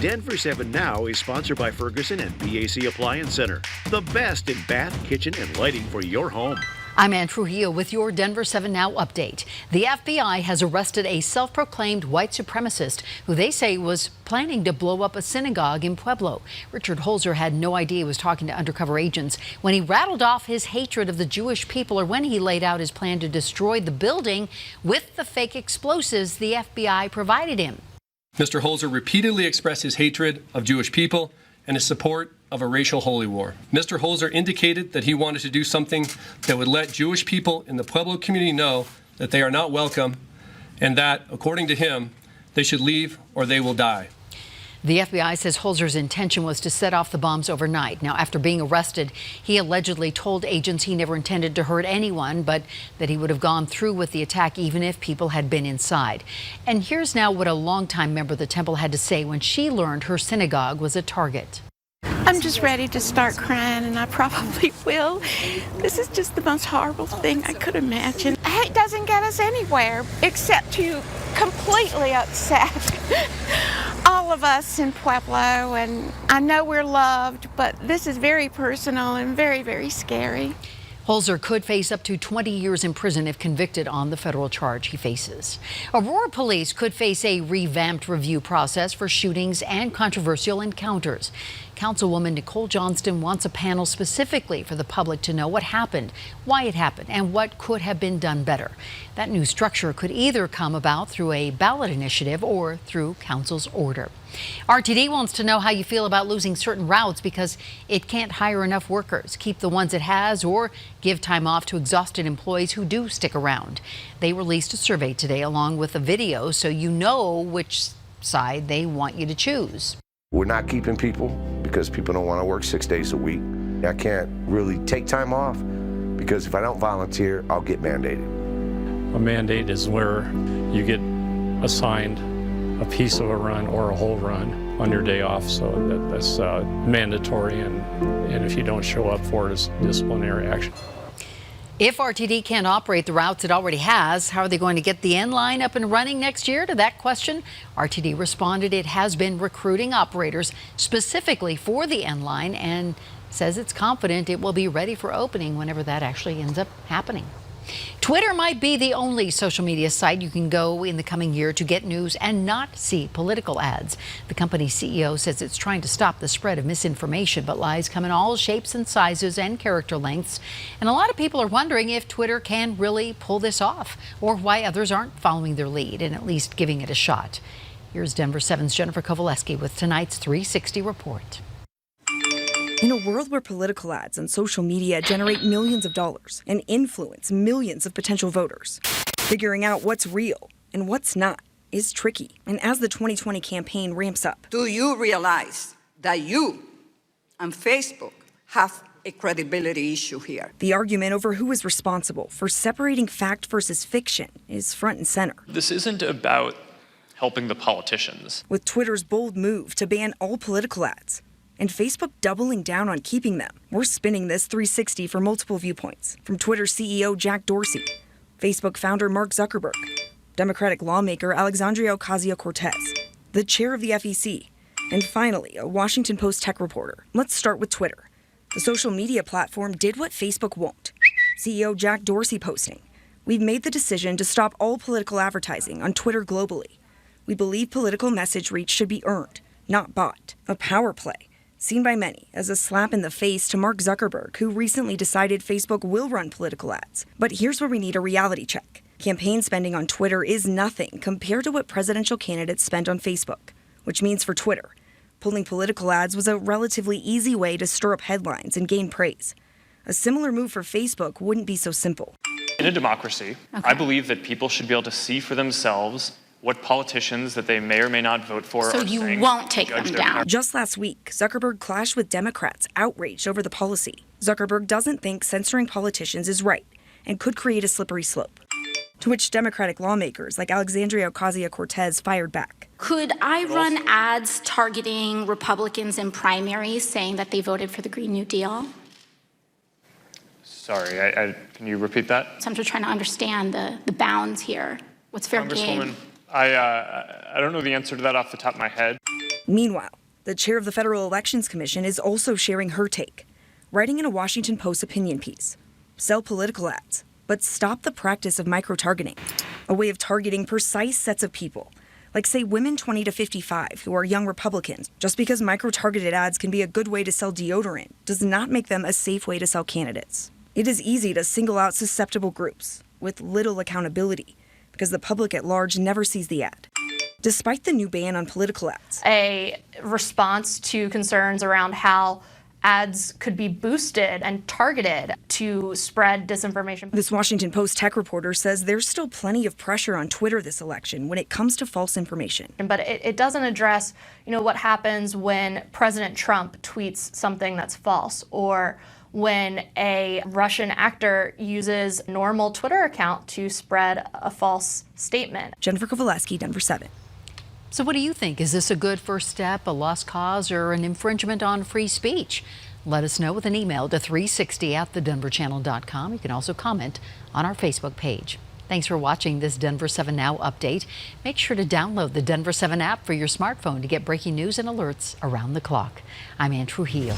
Denver 7 Now is sponsored by Ferguson and BAC Appliance Center, the best in bath, kitchen, and lighting for your home. I'm Ann Trujillo with your Denver 7 Now update. The FBI has arrested a self-proclaimed white supremacist who they say was planning to blow up a synagogue in Pueblo. Richard Holzer had no idea he was talking to undercover agents when he rattled off his hatred of the Jewish people, or when he laid out his plan to destroy the building with the fake explosives the FBI provided him. Mr. Holzer repeatedly expressed his hatred of Jewish people and his support of a racial holy war. Mr. Holzer indicated that he wanted to do something that would let Jewish people in the Pueblo community know that they are not welcome and that, according to him, they should leave or they will die. The FBI says Holzer's intention was to set off the bombs overnight. Now, after being arrested, he allegedly told agents he never intended to hurt anyone, but that he would have gone through with the attack even if people had been inside. And here's now what a longtime member of the temple had to say when she learned her synagogue was a target. I'm just ready to start crying, and I probably will. This is just the most horrible thing I could imagine. Hate doesn't get us anywhere except to completely upset all of us in Pueblo, and I know we're loved, but this is very personal and very, very scary. Holzer could face up to 20 years in prison if convicted on the federal charge he faces. Aurora police could face a revamped review process for shootings and controversial encounters. Councilwoman Nicole Johnston wants a panel specifically for the public to know what happened, why it happened, and what could have been done better. That new structure could either come about through a ballot initiative or through council's order. RTD wants to know how you feel about losing certain routes because it can't hire enough workers, keep the ones it has, or give time off to exhausted employees who do stick around. They released a survey today along with a video so you know which side they want you to choose. We're not keeping people because people don't want to work 6 days a week. I can't really take time off because if I don't volunteer, I'll get mandated. A mandate is where you get assigned a piece of a run or a whole run on your day off, so that's mandatory, and if you don't show up for it, it's disciplinary action. If RTD can't operate the routes it already has, how are they going to get the N line up and running next year? To that question, RTD responded it has been recruiting operators specifically for the N line and says it's confident it will be ready for opening whenever that actually ends up happening. Twitter might be the only social media site you can go in the coming year to get news and not see political ads. The company's CEO says it's trying to stop the spread of misinformation, but lies come in all shapes and sizes and character lengths. And a lot of people are wondering if Twitter can really pull this off or why others aren't following their lead and at least giving it a shot. Here's Denver 7's Jennifer Kovaleski with tonight's 360 report. In a world where political ads on social media generate millions of dollars and influence millions of potential voters, figuring out what's real and what's not is tricky. And as the 2020 campaign ramps up, do you realize that you and Facebook have a credibility issue here? The argument over who is responsible for separating fact versus fiction is front and center. This isn't about helping the politicians. With Twitter's bold move to ban all political ads, and Facebook doubling down on keeping them, we're spinning this 360 for multiple viewpoints. From Twitter CEO Jack Dorsey, Facebook founder Mark Zuckerberg, Democratic lawmaker Alexandria Ocasio-Cortez, the chair of the FEC, and finally, a Washington Post tech reporter. Let's start with Twitter. The social media platform did what Facebook won't. CEO Jack Dorsey posting, "We've made the decision to stop all political advertising on Twitter globally. We believe political message reach should be earned, not bought." A power play seen by many as a slap in the face to Mark Zuckerberg, who recently decided Facebook will run political ads. But here's where we need a reality check. Campaign spending on Twitter is nothing compared to what presidential candidates spent on Facebook, which means for Twitter, pulling political ads was a relatively easy way to stir up headlines and gain praise. A similar move for Facebook wouldn't be so simple. In a democracy, I believe that people should be able to see for themselves what politicians that they may or may not vote for so are you saying. Won't take them down. Just last week, Zuckerberg clashed with Democrats outraged over the policy. Zuckerberg doesn't think censoring politicians is right and could create a slippery slope. To which Democratic lawmakers like Alexandria Ocasio-Cortez fired back. Could I run ads targeting Republicans in primaries saying that they voted for the Green New Deal? Sorry, can you repeat that? So I'm just trying to understand the bounds here. What's fair game? I don't know the answer to that off the top of my head. Meanwhile, the chair of the Federal Elections Commission is also sharing her take, writing in a Washington Post opinion piece. Sell political ads, but stop the practice of micro-targeting, a way of targeting precise sets of people, like say women 20 to 55 who are young Republicans. Just because micro-targeted ads can be a good way to sell deodorant does not make them a safe way to sell candidates. It is easy to single out susceptible groups with little accountability because the public at large never sees the ad. Despite the new ban on political ads, a response to concerns around how ads could be boosted and targeted to spread disinformation. This Washington Post tech reporter says there's still plenty of pressure on Twitter this election when it comes to false information. But it doesn't address, what happens when President Trump tweets something that's false, or when a Russian actor uses a normal Twitter account to spread a false statement. Jennifer Kovaleski, Denver 7. So what do you think? Is this a good first step, a lost cause, or an infringement on free speech? Let us know with an email to 360@thedenverchannel.com. You can also comment on our Facebook page. Thanks for watching this Denver 7 Now update. Make sure to download the Denver 7 app for your smartphone to get breaking news and alerts around the clock. I'm Ann Trujillo.